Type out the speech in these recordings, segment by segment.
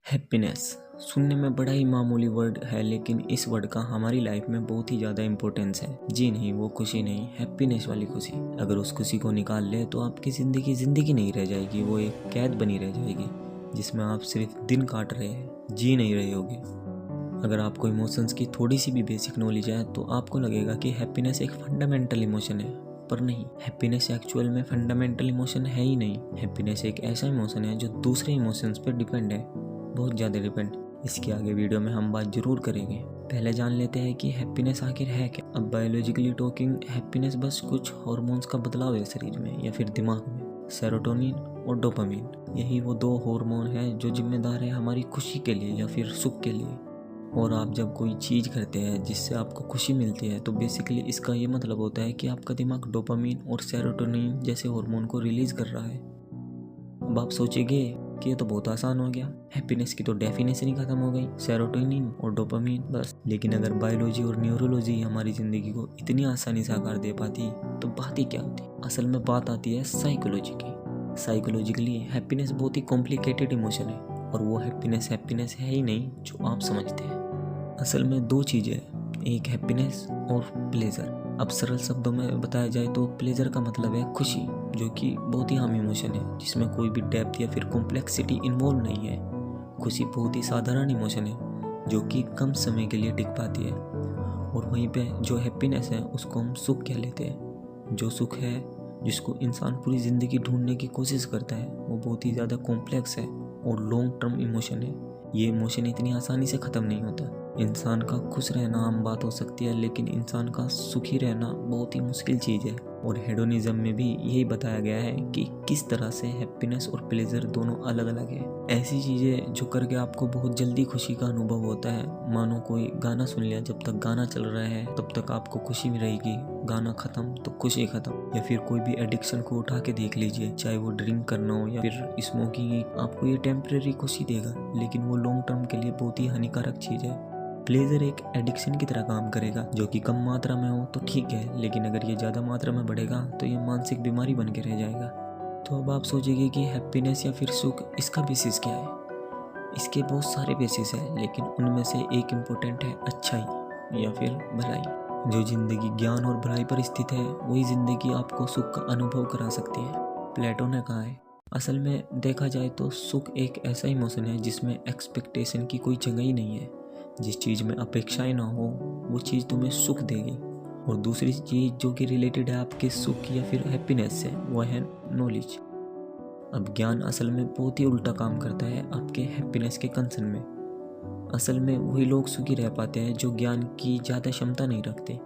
Happiness सुनने में बड़ा ही मामूली वर्ड है, लेकिन इस वर्ड का हमारी लाइफ में बहुत ही ज़्यादा इम्पोर्टेंस है। जी नहीं, वो खुशी नहीं, हैप्पीनेस वाली खुशी। अगर उस खुशी को निकाल ले तो आपकी ज़िंदगी नहीं रह जाएगी, वो एक कैद बनी रह जाएगी जिसमें आप सिर्फ दिन काट रहे हैं, जी नहीं रहे होगे। अगर आपको इमोशंस की थोड़ी सी भी बेसिक नॉलेज है तो आपको लगेगा कि हैप्पीनेस एक फंडामेंटल इमोशन है, पर नहीं। हैप्पीनेस एक्चुअल में फंडामेंटल इमोशन है ही नहीं। हैप्पीनेस एक ऐसा इमोशन है जो दूसरे इमोशंस पर डिपेंड है, बहुत ज़्यादा डिपेंड। इसके आगे वीडियो में हम बात जरूर करेंगे। पहले जान लेते हैं कि हैप्पीनेस आखिर है क्या। अब बायोलॉजिकली टॉकिंग, हैप्पीनेस बस कुछ हार्मोन्स का बदलाव है शरीर में या फिर दिमाग में। सेरोटोनिन और डोपामिन, यही वो दो हार्मोन हैं जो जिम्मेदार है हमारी खुशी के लिए या फिर सुख के लिए। और आप जब कोई चीज़ करते हैं जिससे आपको खुशी मिलती है तो बेसिकली इसका ये मतलब होता है कि आपका दिमाग डोपामिन और सेरोटोनिन जैसे हार्मोन को रिलीज कर रहा है। अब आप सोचेंगे कि ये तो बहुत आसान हो गया, हैप्पीनेस की तो डेफिनेशन ही खत्म हो गई, सेरोटोनिन और डोपामिन बस। लेकिन अगर बायोलॉजी और न्यूरोलॉजी हमारी ज़िंदगी को इतनी आसानी से आकार दे पाती तो बात ही क्या होती। असल में बात आती है साइकोलॉजी की। साइकोलॉजिकली हैप्पीनेस बहुत ही कॉम्प्लिकेटेड इमोशन है, और वो हैप्पीनेस है ही नहीं जो आप समझते हैं। असल में दो चीज़ें, एक हैप्पीनेस और प्लेजर। अब सरल शब्दों में बताया जाए तो प्लेजर का मतलब है खुशी, जो कि बहुत ही आम इमोशन है जिसमें कोई भी डेप्थ या फिर कॉम्प्लेक्सिटी इन्वॉल्व नहीं है। खुशी बहुत ही साधारण इमोशन है जो कि कम समय के लिए टिक पाती है। और वहीं पे जो हैप्पीनेस है उसको हम सुख कह लेते हैं। जो सुख है जिसको इंसान पूरी ज़िंदगी ढूंढने की कोशिश करता है, वो बहुत ही ज़्यादा कॉम्प्लेक्स है और लॉन्ग टर्म इमोशन है। ये इमोशन इतनी आसानी से ख़त्म नहीं होता। इंसान का खुश रहना आम बात हो सकती है, लेकिन इंसान का सुखी रहना बहुत ही मुश्किल चीज़ है। और हेडोनिज्म में भी यही बताया गया है कि किस तरह से हैप्पीनेस और प्लेजर दोनों अलग अलग है। ऐसी चीज़ें जो करके आपको बहुत जल्दी खुशी का अनुभव होता है, मानो कोई गाना सुन लिया, जब तक गाना चल रहा है तब तक आपको खुशी में रहेगी, गाना ख़त्म तो खुशी ख़त्म। या फिर कोई भी एडिक्शन को उठा के देख लीजिए, चाहे वो ड्रिंक करना हो या फिर स्मोकिंग, आपको ये टेम्परेरी खुशी देगा, लेकिन वो लॉन्ग टर्म के लिए बहुत ही हानिकारक चीज़ है। प्लेजर एक एडिक्शन की तरह काम करेगा, जो कि कम मात्रा में हो तो ठीक है, लेकिन अगर ये ज़्यादा मात्रा में बढ़ेगा तो ये मानसिक बीमारी बन के रह जाएगा। तो अब आप सोचेंगे कि हैप्पीनेस या फिर सुख, इसका बेसिस क्या है। इसके बहुत सारे बेसिस हैं, लेकिन उनमें से एक इम्पोर्टेंट है अच्छाई या फिर भलाई। जो जिंदगी ज्ञान और भलाई पर स्थित है वही जिंदगी आपको सुख का अनुभव करा सकती है। प्लेटो ने कहा है, असल में देखा जाए तो सुख एक ऐसा इमोशन है जिसमें एक्सपेक्टेशन की कोई जगह ही नहीं है। जिस चीज़ में अपेक्षाएं ना हो वो चीज़ तुम्हें सुख देगी। और दूसरी चीज़ जो कि रिलेटेड है आपके सुख या फिर हैप्पीनेस से, वो है नॉलेज। अब ज्ञान असल में बहुत ही उल्टा काम करता है आपके हैप्पीनेस के कंसर्न में। असल में वही लोग सुखी रह पाते हैं जो ज्ञान की ज़्यादा क्षमता नहीं रखते।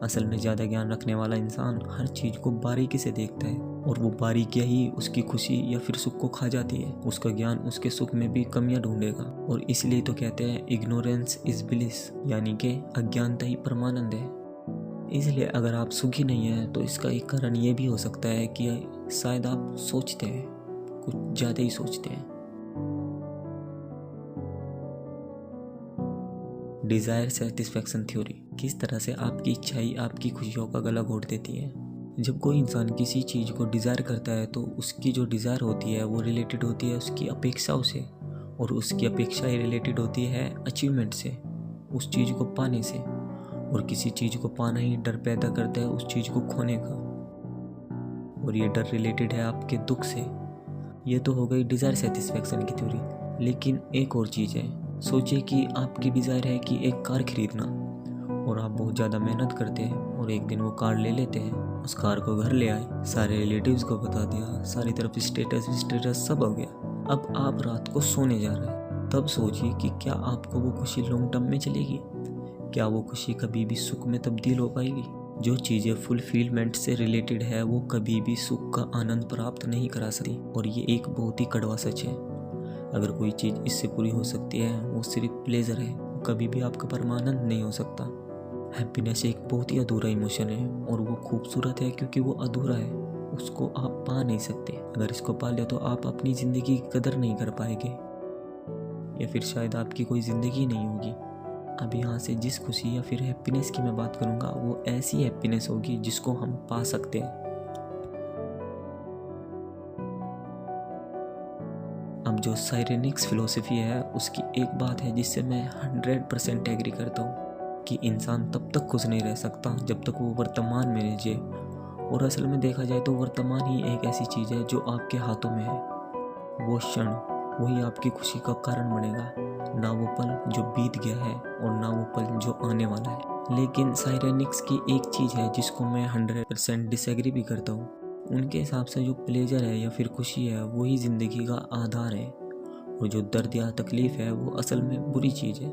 असल में ज़्यादा ज्ञान रखने वाला इंसान हर चीज़ को बारीकी से देखता है, और वो बारीकियाँ ही उसकी खुशी या फिर सुख को खा जाती है। उसका ज्ञान उसके सुख में भी कमियां ढूंढेगा, और इसलिए तो कहते हैं इग्नोरेंस इज ब्लिस, यानी कि अज्ञानता ही परमानंद है। इसलिए अगर आप सुखी नहीं हैं तो इसका एक कारण ये भी हो सकता है कि शायद आप सोचते हैं, कुछ ज़्यादा ही सोचते हैं। डिज़ायर सेटिस्फैक्शन थ्योरी, किस तरह से आपकी इच्छाई आपकी खुशियों का गला घोट देती है। जब कोई इंसान किसी चीज़ को डिज़ायर करता है तो उसकी जो डिज़ायर होती है वो रिलेटेड होती है उसकी अपेक्षाओं से, और उसकी अपेक्षाएं रिलेटेड होती है अचीवमेंट से, उस चीज़ को पाने से। और किसी चीज़ को पाना ही डर पैदा करता है उस चीज़ को खोने का, और ये डर रिलेटेड है आपके दुख से। ये तो हो गई डिज़ायर सेटिस्फैक्शन की थ्योरी। लेकिन एक और चीज़ है, सोचिए कि आपकी डिज़ायर है कि एक कार खरीदना, और आप बहुत ज़्यादा मेहनत करते हैं और एक दिन वो कार ले लेते हैं। उस कार को घर ले आए, सारे रिलेटिव्स को बता दिया, सारी तरफ स्टेटस सब हो गया। अब आप रात को सोने जा रहे हैं, तब सोचिए कि क्या आपको वो खुशी लॉन्ग टर्म में चलेगी। क्या वो खुशी कभी भी सुख में तब्दील हो पाएगी। जो चीज़ें फुलफिलमेंट से रिलेटेड है वो कभी भी सुख का आनंद प्राप्त नहीं करा सकती, और ये एक बहुत ही कड़वा सच है। अगर कोई चीज़ इससे पूरी हो सकती है वो सिर्फ प्लेजर है, वो कभी भी आपका परमानंद नहीं हो सकता। हैप्पीनेस एक बहुत ही अधूरा इमोशन है, और वो खूबसूरत है क्योंकि वो अधूरा है, उसको आप पा नहीं सकते। अगर इसको पा लिया तो आप अपनी ज़िंदगी की कदर नहीं कर पाएंगे, या फिर शायद आपकी कोई ज़िंदगी नहीं होगी। अब यहाँ से जिस खुशी या फिर हैप्पीनेस की मैं बात करूँगा वो ऐसी हैप्पीनेस होगी जिसको हम पा सकते हैं। अब जो साइरेनिक्स फिलोसफी है उसकी एक बात है जिससे मैं 100% एग्री करता हूँ कि इंसान तब तक खुश नहीं रह सकता जब तक वो वर्तमान में जिए। और असल में देखा जाए तो वर्तमान ही एक ऐसी चीज़ है जो आपके हाथों में है। वो क्षण वही आपकी खुशी का कारण बनेगा, ना वो पल जो बीत गया है और ना वो पल जो आने वाला है। लेकिन साइरेनिक्स की एक चीज़ है जिसको मैं 100% डिसएग्री भी करता हूँ। उनके हिसाब से जो प्लेजर है या फिर खुशी है वही ज़िंदगी का आधार है, और जो दर्द या तकलीफ़ है वो असल में बुरी चीज़ है।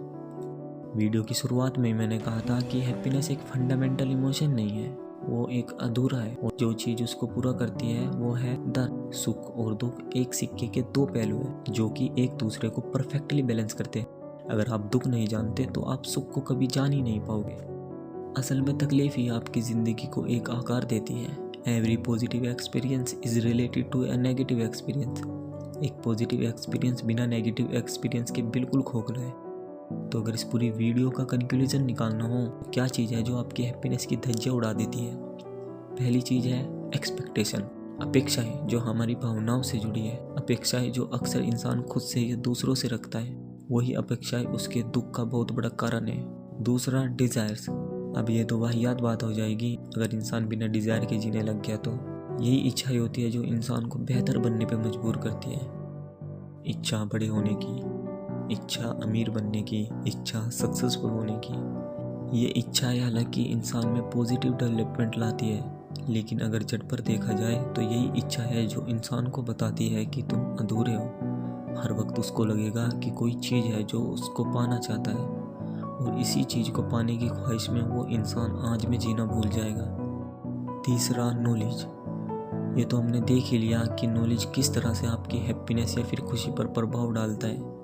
वीडियो की शुरुआत में मैंने कहा था कि हैप्पीनेस एक फंडामेंटल इमोशन नहीं है, वो एक अधूरा है, और जो चीज़ उसको पूरा करती है वो है दर्द। सुख और दुख एक सिक्के के दो पहलू हैं जो कि एक दूसरे को परफेक्टली बैलेंस करते हैं। अगर आप दुख नहीं जानते तो आप सुख को कभी जान ही नहीं पाओगे। असल में तकलीफ ही आपकी ज़िंदगी को एक आकार देती है। Every positive experience is related to a negative experience. एक पॉजिटिव एक्सपीरियंस बिना नेगेटिव एक्सपीरियंस के बिल्कुल खोखला है। तो अगर इस पूरी वीडियो का कंक्लूजन निकालना हो तो क्या चीज़ है जो आपकी हैप्पीनेस की धज्जियाँ उड़ा देती है? पहली चीज़ है एक्सपेक्टेशन, अपेक्षाएं जो हमारी भावनाओं से जुड़ी है। अपेक्षाएं जो अक्सर इंसान खुद से या दूसरों से रखता है, वही अपेक्षाएं उसके दुख का बहुत बड़ा कारण है। दूसरा डिज़ायर्स। अब ये तो वाहियात बात हो जाएगी अगर इंसान बिना डिज़ायर के जीने लग गया तो। यही इच्छाएं होती है जो इंसान को बेहतर बनने पर मजबूर करती है। इच्छा बड़े होने की, इच्छा अमीर बनने की, इच्छा सक्सेसफुल होने की। ये इच्छाएं हालांकि इंसान में पॉजिटिव डेवलपमेंट लाती है, लेकिन अगर जड़ पर देखा जाए तो यही इच्छा है जो इंसान को बताती है कि तुम अधूरे हो। हर वक्त उसको लगेगा कि कोई चीज़ है जो उसको पाना चाहता है, और इसी चीज़ को पाने की ख्वाहिश में वो इंसान आज में जीना भूल जाएगा। तीसरा नॉलेज। ये तो हमने देख ही लिया कि नॉलेज किस तरह से आपकी हैप्पीनेस या फिर खुशी पर प्रभाव डालता है।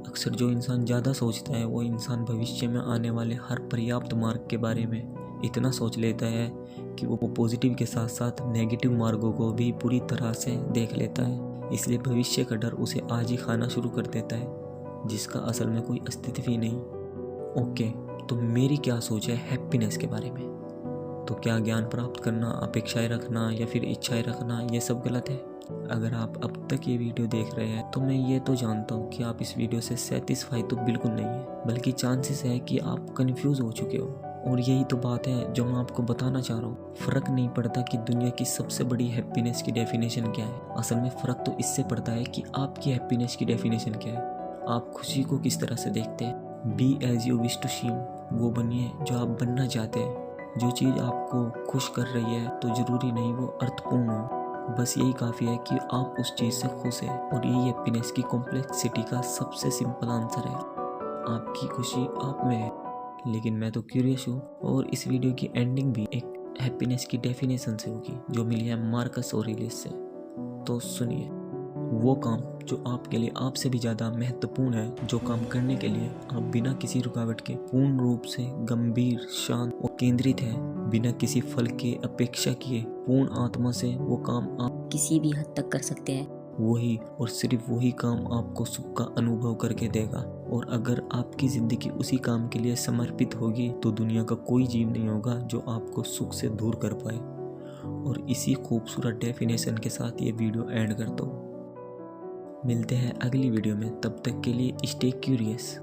अक्सर जो इंसान ज़्यादा सोचता है वो इंसान भविष्य में आने वाले हर पर्याप्त मार्ग के बारे में इतना सोच लेता है कि वो पॉजिटिव के साथ साथ नेगेटिव मार्गों को भी पूरी तरह से देख लेता है। इसलिए भविष्य का डर उसे आज ही खाना शुरू कर देता है, जिसका असल में कोई अस्तित्व ही नहीं। ओके, तो मेरी क्या सोच है हैप्पीनेस के बारे में? तो क्या ज्ञान प्राप्त करना, अपेक्षाएं रखना या फिर इच्छाएं रखना ये सब गलत है? अगर आप अब तक ये वीडियो देख रहे हैं तो मैं ये तो जानता हूँ कि आप इस वीडियो से सेटिस्फाई तो बिल्कुल नहीं है, बल्कि चांसेस है कि आप कंफ्यूज हो चुके हो। और यही तो बात है जो मैं आपको बताना चाह रहा हूँ। फ़र्क नहीं पड़ता कि दुनिया की सबसे बड़ी हैप्पीनेस की डेफिनेशन क्या है। असल में फ़र्क तो इससे पड़ता है कि आपकी हैप्पीनेस की डेफिनेशन क्या है। आप खुशी को किस तरह से देखते हैं। Be as you wish to seem, वो बनिए जो आप बनना चाहते हैं। जो चीज़ आपको खुश कर रही है तो ज़रूरी नहीं वो अर्थपूर्ण हो, बस यही काफ़ी है कि आप उस चीज़ से खुश हैं। और यही हैप्पीनेस की कॉम्प्लेक्सिटी का सबसे सिंपल आंसर है। आपकी खुशी आप में है। लेकिन मैं तो क्यूरियस हूँ, और इस वीडियो की एंडिंग भी एक हैप्पीनेस की डेफिनेशन से होगी जो मिली है मार्कस ऑरेलियस से। तो सुनिए, वो काम जो आपके लिए आपसे भी ज़्यादा महत्वपूर्ण है, जो काम करने के लिए आप बिना किसी रुकावट के पूर्ण रूप से गंभीर, शांत और केंद्रित हैं, बिना किसी फल के अपेक्षा किए पूर्ण आत्मा से वो काम आप किसी भी हद तक कर सकते हैं। वही और सिर्फ वही काम आपको सुख का अनुभव करके देगा। और अगर आपकी ज़िंदगी उसी काम के लिए समर्पित होगी तो दुनिया का कोई जीव नहीं होगा जो आपको सुख से दूर कर पाए। और इसी खूबसूरत डेफिनेशन के साथ ये वीडियो एंड करता हूँ। मिलते हैं अगली वीडियो में, तब तक के लिए स्टे क्यूरियस।